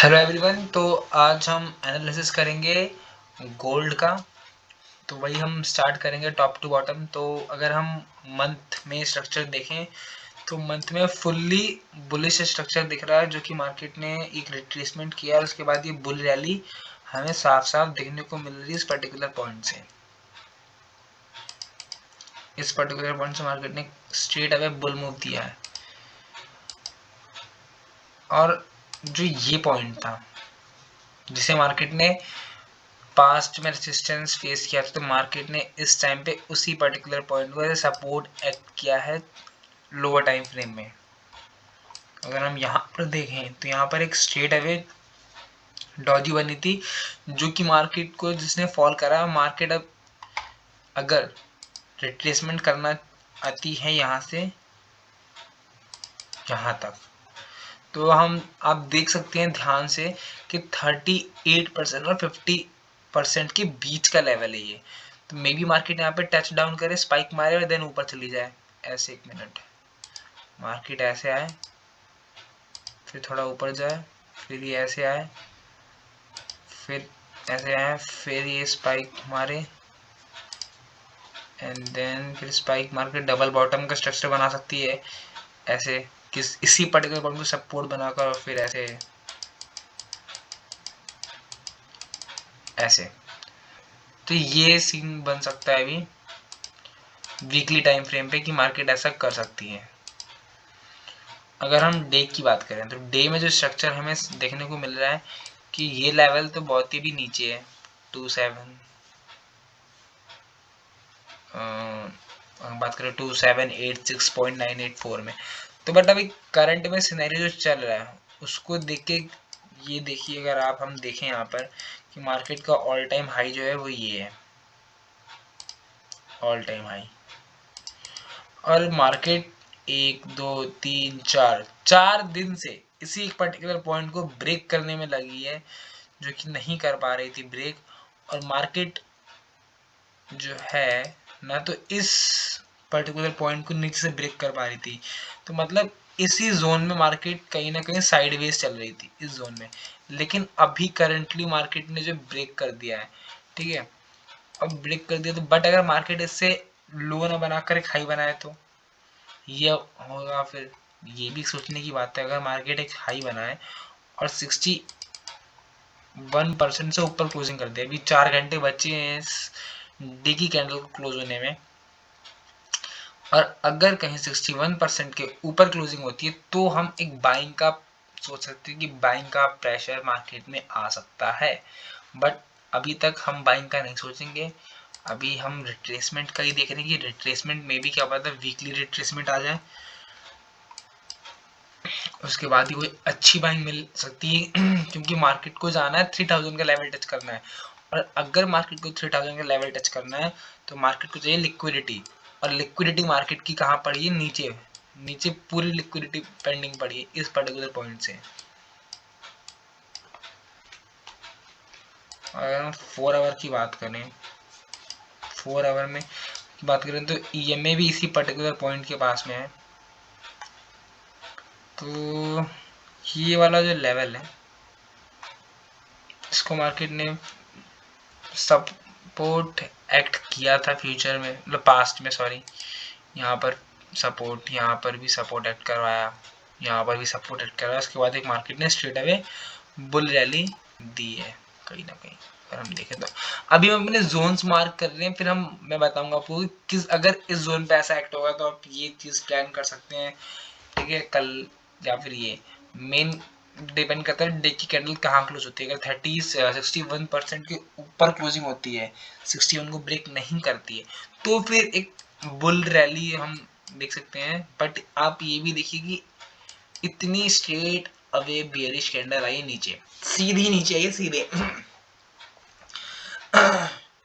Hello everyone. तो आज हम एनालिसिस करेंगे गोल्ड का। तो वही हम स्टार्ट करेंगे टॉप टू बॉटम। तो अगर हम मंथ में स्ट्रक्चर देखें तो मंथ में फुल्ली बुलिश स्ट्रक्चर दिख रहा है, जो कि मार्केट ने एक रिट्रेसमेंट किया है। उसके बाद ये बुल रैली हमें साफ साफ देखने को मिल रही है इस पर्टिकुलर पॉइंट से। इस पर्टिकुलर पॉइंट से मार्केट ने स्ट्रेट अवे बुल मूव दिया है। और जो ये पॉइंट था जिसे मार्केट ने पास्ट में रेजिस्टेंस फेस किया था, तो मार्केट ने इस टाइम पे उसी पर्टिकुलर पॉइंट को सपोर्ट एक्ट किया है लोअर टाइम फ्रेम में। अगर हम यहाँ पर देखें तो यहाँ पर एक स्ट्रेट अवे डॉजी बनी थी, जो कि मार्केट को जिसने फॉल करा। मार्केट अब अगर रिट्रेसमेंट करना आती है यहाँ से यहाँ तक, तो हम आप देख सकते हैं ध्यान से कि 38% और 50% के बीच का लेवल है ये। तो मे बी मार्केट यहाँ पे टच डाउन करे, स्पाइक मारे और देन ऊपर चली जाए। ऐसे एक मिनट, मार्केट ऐसे आए, फिर थोड़ा ऊपर जाए, फिर ये ऐसे आए, फिर ऐसे आए, फिर ये स्पाइक मारे एंड देन फिर स्पाइक मार के डबल बॉटम का स्ट्रक्चर बना सकती है ऐसे, किस इसी पर्टिकुलर पॉइंट को सपोर्ट बनाकर, और फिर ऐसे। तो ये सीन बन सकता है अभी वीकली टाइम फ्रेम पे कि मार्केट ऐसा कर सकती है। अगर हम डे की बात करें तो डे में जो स्ट्रक्चर हमें देखने को मिल रहा है कि ये लेवल तो बहुत ही भी नीचे है, 27 हम बात करें 2786.984 में। तो बट अभी करंट में सिनेरियो जो चल रहा है उसको देख के ये देखिए, अगर आप हम देखें यहाँ पर कि मार्केट का ऑल टाइम हाई जो है वो ये है, ऑल टाइम हाई। और मार्केट 1 2 3 4 दिन से इसी एक पर्टिकुलर पॉइंट को ब्रेक करने में लगी है, जो कि नहीं कर पा रही थी ब्रेक। और मार्केट जो है ना, तो इस पर्टिकुलर पॉइंट को नीचे से ब्रेक कर पा रही थी। तो मतलब इसी जोन में मार्केट कहीं ना कहीं साइडवेज चल रही थी इस जोन में। लेकिन अभी करंटली मार्केट ने जो ब्रेक कर दिया है, ठीक है, अब ब्रेक कर दिया तो बट अगर मार्केट इससे लो ना बनाकर एक हाई बनाए तो ये होगा। फिर ये भी सोचने की बात है, अगर मार्केट एक हाई बनाए और 61% से ऊपर क्लोजिंग कर दे, अभी 4 घंटे बचे हैं इस डे की कैंडल को क्लोज होने में, और अगर कहीं 61% के ऊपर क्लोजिंग होती है तो हम एक बाइंग का सोच सकते हैं कि बाइंग का प्रेशर मार्केट में आ सकता है। बट अभी तक हम बाइंग का नहीं सोचेंगे, अभी हम रिट्रेसमेंट का ही देख रहे हैं कि रिट्रेसमेंट में भी क्या पता वीकली रिट्रेसमेंट आ जाए, उसके बाद ही कोई अच्छी बाइंग मिल सकती है। क्योंकि मार्केट को जाना है 3000 का लेवल टच करना है, और अगर मार्केट को 3000 का लेवल टच करना है तो मार्केट को चाहिए लिक्विडिटी। और लिक्विडिटी मार्केट की कहाँ पड़ी है? नीचे, नीचे पूरी लिक्विडिटी पेंडिंग पड़ी है इस पर्टिकुलर पॉइंट से। अगर हम 4 आवर की बात करें, 4 आवर में बात करें तो ईएमए भी इसी पर्टिकुलर पॉइंट के पास में है। तो ये वाला जो लेवल है इसको मार्केट ने सपोर्ट एक्ट किया था फ्यूचर में, मतलब पास्ट में, सॉरी। यहाँ पर सपोर्ट, यहाँ पर भी सपोर्ट एक्ट करवाया, यहाँ पर भी सपोर्ट एक्ट करवाया। उसके बाद एक मार्केट ने स्ट्रेट अवे बुल रैली दी है कहीं ना कहीं। अगर हम देखें तो अभी हम अपने जोन्स मार्क कर रहे हैं, फिर मैं बताऊंगा आपको किस, अगर इस जोन पे ऐसा एक्ट होगा तो आप ये चीज़ प्लान कर सकते हैं, ठीक है, कल। या फिर ये मेन डिपेंड करता है डे की कैंडल कहाँ क्लोज होती है। अगर 61% के ऊपर क्लोजिंग होती है, 61 को ब्रेक नहीं करती है, तो फिर एक बुल रैली हम देख सकते हैं। बट आप ये भी देखिए कि इतनी स्ट्रेट अवे बियरिश कैंडल आई नीचे, सीधी नीचे आई सीधे।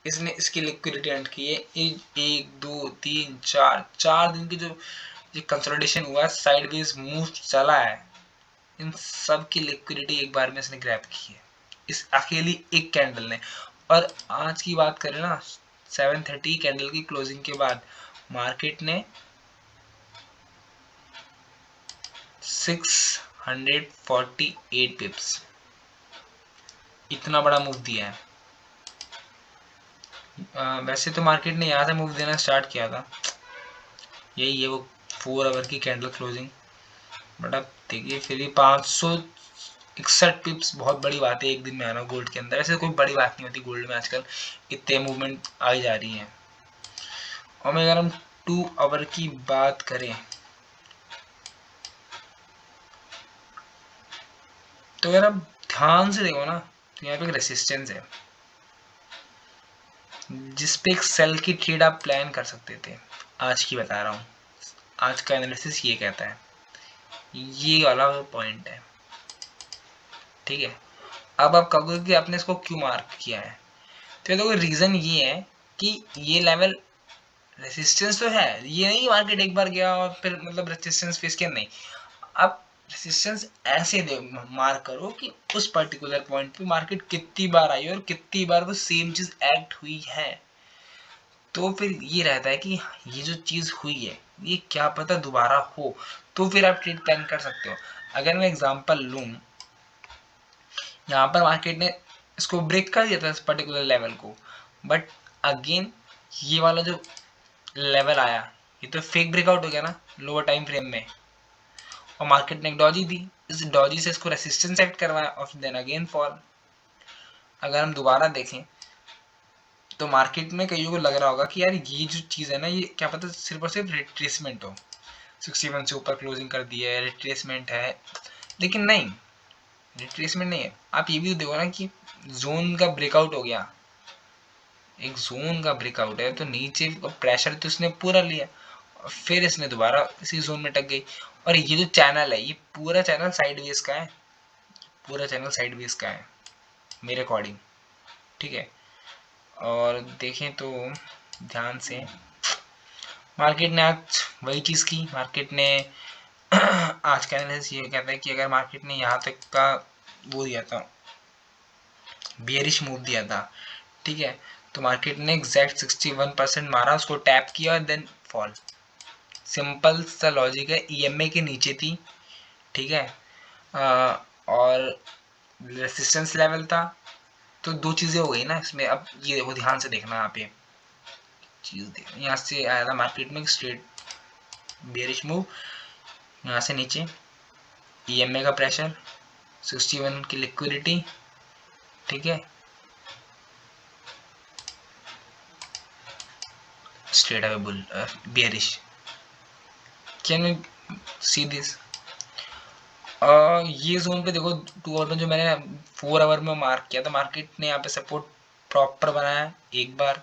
इसने इसकी लिक्विडिटी एंड की है। 1 2 3 4 दिन की जो ये कंसोलिडेशन हुआ, साइडवेज मूव चला है, इन सब की लिक्विडिटी एक बार में इसने ग्रैब की है इस अकेली एक कैंडल ने। और आज की बात करें ना, 7:30 कैंडल की क्लोजिंग के बाद मार्केट ने 648 पिप्स इतना बड़ा मूव दिया है। वैसे तो मार्केट ने यहाँ से मूव देना स्टार्ट किया था, यही है वो 4 आवर की कैंडल क्लोजिंग, बट अब देखिए फिर भी 561 पिप्स बहुत बड़ी बात है एक दिन में आना गोल्ड के अंदर। ऐसे कोई बड़ी बात नहीं होती गोल्ड में आजकल, इतने मूवमेंट आई जा रही है। और अगर हम 2 आवर की बात करें तो अगर आप ध्यान से देखो ना, तो यहाँ पे एक रेसिस्टेंस है जिस पे एक सेल की ट्रेड आप प्लान कर सकते थे। आज की बता रहा हूँ, आज का एनालिसिस ये कहता है, ये वाला पॉइंट है, ठीक है। अब आप कहोगे कि आपने इसको क्यों मार्क किया है, तो देखो रीज़न ये है कि ये लेवल रेसिस्टेंस तो है, ये नहीं मार्केट एक बार गया और फिर मतलब रेसिस्टेंस फेस किया, नहीं। अब रेसिस्टेंस ऐसे दे मार्क करो कि उस पर्टिकुलर पॉइंट पे मार्केट कितनी बार आई और कितनी बार वो सेम चीज़ एक्ट हुई है। तो फिर ये रहता है कि ये जो चीज़ हुई है ये क्या पता दोबारा हो, तो फिर आप ट्रेड प्लान कर सकते हो। अगर मैं एग्जांपल लूँ, यहाँ पर मार्केट ने इसको ब्रेक कर दिया था इस पर्टिकुलर लेवल को, बट अगेन ये वाला जो लेवल आया ये तो फेक ब्रेकआउट हो गया ना लोअर टाइम फ्रेम में, और मार्केट ने एक डॉजी दी, इस डॉजी से इसको रेसिस्टेंस एक्ट करवाया और देन अगेन फॉल। अगर हम दोबारा देखें तो मार्केट में कईयों को लग रहा होगा कि यार ये जो चीज़ है ना ये क्या पता सिर्फ और सिर्फ रिट्रेसमेंट हो, 61 से ऊपर क्लोजिंग कर दी है, रिट्रेसमेंट है, लेकिन नहीं, रिट्रेसमेंट नहीं है। आप ये भी देखो ना कि जोन का ब्रेकआउट हो गया, एक जोन का ब्रेकआउट है तो नीचे प्रेशर तो इसने पूरा लिया और फिर इसने दोबारा इसी जोन में टक गई। और ये जो चैनल है ये पूरा चैनल साइडवेज का है, पूरा चैनल साइडवेज का है मेरे अकॉर्डिंग, ठीक है। और देखें तो ध्यान से मार्केट ने आज वही चीज़ की, मार्केट ने आज का एनालिसिस ये कहता है कि अगर मार्केट ने यहाँ तक का वो दिया था, बियरिश मूव दिया था, ठीक है, तो मार्केट ने एग्जैक्ट 61% मारा, उसको टैप किया और देन फॉल। सिंपल सा लॉजिक है, ईएमए के नीचे थी, ठीक है, और रेसिस्टेंस लेवल था, तो दो चीज़ें हो गई ना इसमें। अब ये देखो ध्यान से देखना, यहाँ पे चीज़ देखो, यहाँ से आया था मार्केट में स्ट्रेट बेरिश मूव, यहाँ से नीचे ईएमए का प्रेशर, 61 की लिक्विडिटी, ठीक है, straight away bull bearish. Can you see this? ये जोन पे देखो 2 आवर में जो मैंने 4 आवर में मार्क किया था, मार्केट ने यहाँ पे सपोर्ट प्रॉपर बनाया, एक बार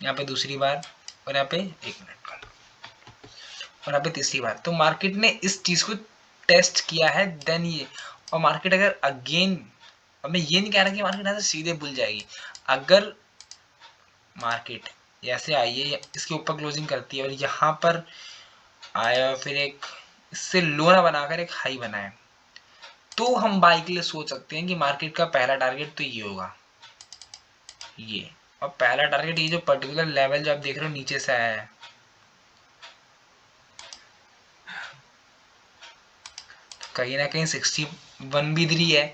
यहाँ पे, दूसरी बार, और यहाँ पे 1 मिनट का, और यहाँ पे तीसरी बार। तो मार्केट ने इस चीज़ को टेस्ट किया है, देन ये, और मार्केट अगर अगेन, अब मैं ये नहीं कह रहा कि मार्केट यहाँ से सीधे भूल जाएगी, अगर मार्केट ऐसे आई है इसके ऊपर क्लोजिंग करती है और यहाँ पर आया फिर एक इससे लो ना बनाकर एक हाई बनाए, तो हम बाई के लिए सोच सकते हैं कि मार्केट का पहला टारगेट तो ये होगा, ये। और पहला टारगेट ये जो पर्टिकुलर लेवल जो आप देख रहे हो नीचे से आया है, कहीं ना कहीं 61 भी रही है,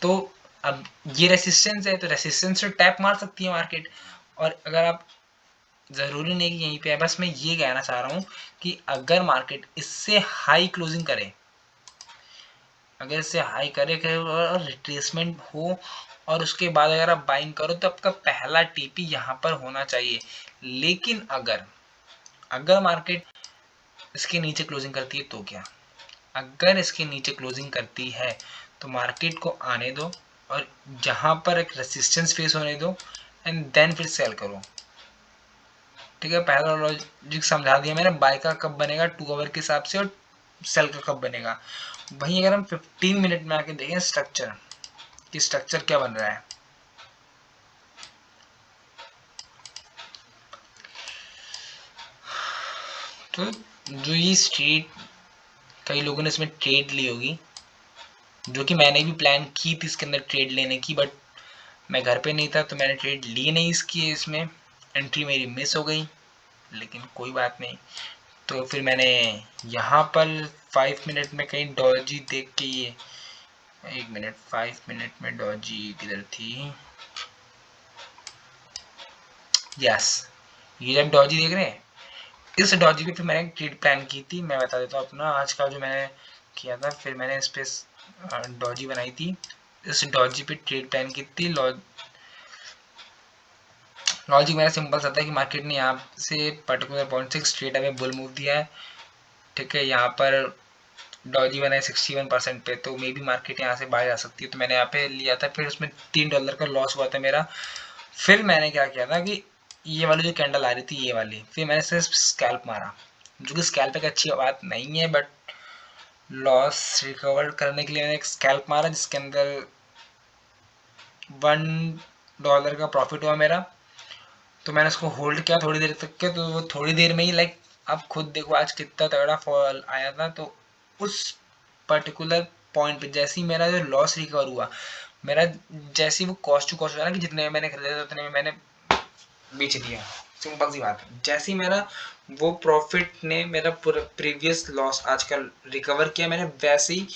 तो अब ये रेसिस्टेंस है, तो रेसिस्टेंस से टैप मार सकती है मार्केट। और अगर आप, ज़रूरी नहीं कि यहीं पे है, बस मैं ये कहना चाह रहा हूँ कि अगर मार्केट इससे हाई क्लोजिंग करे, अगर इससे हाई करे और रिट्रेसमेंट हो और उसके बाद अगर आप बाइंग करो तो आपका पहला टीपी यहाँ पर होना चाहिए। लेकिन अगर अगर मार्केट इसके नीचे क्लोजिंग करती है तो क्या, अगर इसके नीचे क्लोजिंग करती है तो मार्केट को आने दो और जहाँ पर एक रेसिस्टेंस फेस होने दो एंड देन फिर सेल करो, ठीक है। पहला लॉजिक समझा दिया मैंने, बाय का कब बनेगा 2 आवर के हिसाब से और सेल का कब बनेगा। वहीं अगर हम 15 मिनट में आके देखें स्ट्रक्चर कि स्ट्रक्चर क्या बन रहा है, तो जो ये स्ट्रेट, कई लोगों ने इसमें ट्रेड ली होगी, जो कि मैंने भी प्लान की थी इसके अंदर ट्रेड लेने की, बट मैं घर पे नहीं था तो मैंने ट्रेड ली नहीं इसकी, इसमें एंट्री मेरी मिस हो गई, लेकिन कोई बात नहीं। तो फिर मैंने यहाँ पर 5 मिनट में कहीं डॉजी देख के ये एक मिनट, 5 मिनट में डॉजी किधर थी? यस, ये जब डॉजी देख रहे हैं, इस डॉजी पे फिर मैंने एक ट्रेड प्लान की थी। मैं बता देता हूँ अपना आज का जो मैंने किया था। फिर मैंने इस पे डॉजी बनाई थी, इस डॉजी पे ट्रेड प्लान की थी। लॉजिक मेरा सिंपल सा था कि मार्केट ने यहाँ से पर्टिकुलर पॉइंट से स्ट्रेट अवे बुल मूव दिया है, ठीक है। यहाँ पर डॉजी बनाए 61% पे, तो मे बी मार्केट यहाँ से बाहर जा सकती है, तो मैंने यहाँ पे लिया था। फिर उसमें $3 का लॉस हुआ था मेरा। फिर मैंने क्या किया था कि ये वाली जो कैंडल आ रही थी, ये वाली, फिर मैंने सिर्फ स्कैल्प मारा, जो कि स्कैल्प एक अच्छी बात नहीं है, बट लॉस रिकवर करने के लिए मैंने एक स्कैल्प मारा जिसके अंदर $1 का प्रॉफिट हुआ मेरा। तो मैंने उसको होल्ड किया थोड़ी देर तक के, तो वो थोड़ी देर में ही लाइक आप खुद देखो आज कितना तगड़ा फॉल आया था। तो उस पर्टिकुलर पॉइंट पे जैसे ही मेरा जो लॉस रिकवर हुआ, मेरा जैसे ही वो कॉस्ट टू कॉस्ट हुआ ना, कि जितने में मैंने खरीदा था उतने में मैंने बेच दिया, सिंपल सी बात है। जैसे ही मेरा वो प्रॉफिट ने मेरा पूरा प्रीवियस लॉस आज का रिकवर किया, मैंने वैसे ही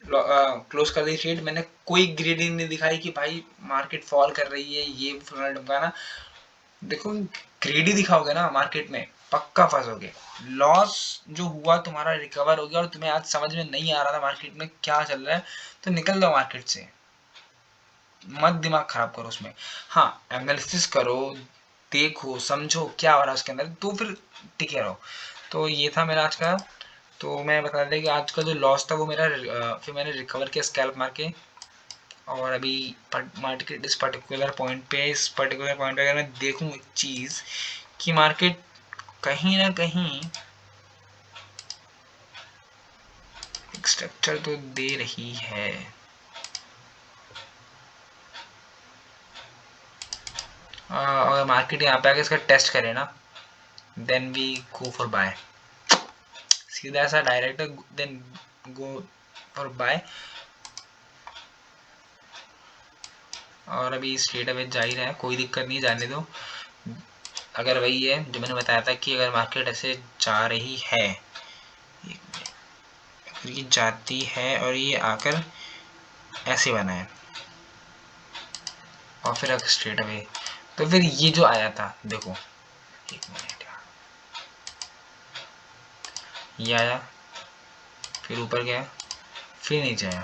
क्लोज कर दी ट्रेड। मैंने कोई ग्रीडी नहीं दिखाई कि भाई मार्केट फॉल कर रही है, ये फलाना ढमकाना। देखो, ग्रीडी दिखाओगे ना मार्केट में, पक्का फंसोगे। लॉस जो हुआ तुम्हारा रिकवर हो गया, और तुम्हें आज समझ में नहीं आ रहा था मार्केट में क्या चल रहा है, तो निकल दो मार्केट से, मत दिमाग खराब करो उसमें। हाँ, एनालिसिस करो, देखो समझो क्या हो रहा है उसके अंदर, तो फिर टिके रहो। तो ये था मेरा आज का। तो मैं बता दें कि आज का जो लॉस था वो मेरा फिर मैंने रिकवर किया स्कैल्प मार के। और अभी मार्केट इस पर्टिकुलर पॉइंट पे अगर मैं देखूँ एक चीज़, कि मार्केट कहीं ना कहीं एक स्ट्रक्चर तो दे रही है। अगर मार्केट यहाँ पे आके इसका टेस्ट करे ना, then we go for buy, सीधा सा direct, then go for buy. और अभी स्ट्रेट अवे जा ही रहा है, कोई दिक्कत नहीं, जाने दो। अगर वही है जो मैंने बताया था कि अगर मार्केट ऐसे जा रही है, अगर ये जाती है और ये आकर ऐसे बना है और फिर अगर स्ट्रेट अवे, तो फिर ये जो आया था, देखो एक मिनट, ये आया, फिर ऊपर गया, फिर नीचे आया,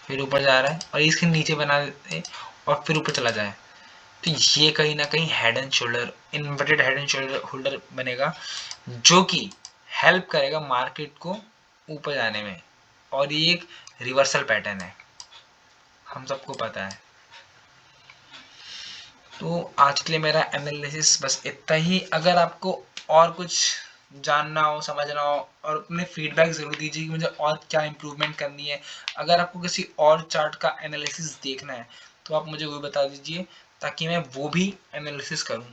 फिर ऊपर जा रहा है, और इसके नीचे बना दे और फिर ऊपर चला जाए, तो ये कहीं ना कहीं head and shoulder, inverted head and shoulder holder बनेगा, जो कि हेल्प करेगा मार्केट को ऊपर जाने में। और ये एक रिवर्सल पैटर्न है, हम सबको पता है। तो आज के लिए मेरा एनालिसिस बस इतना ही। अगर आपको और कुछ जानना हो, समझना हो, और अपने फीडबैक ज़रूर दीजिए कि मुझे और क्या इम्प्रूवमेंट करनी है। अगर आपको किसी और चार्ट का एनालिसिस देखना है तो आप मुझे वो बता दीजिए, ताकि मैं वो भी एनालिसिस करूँ।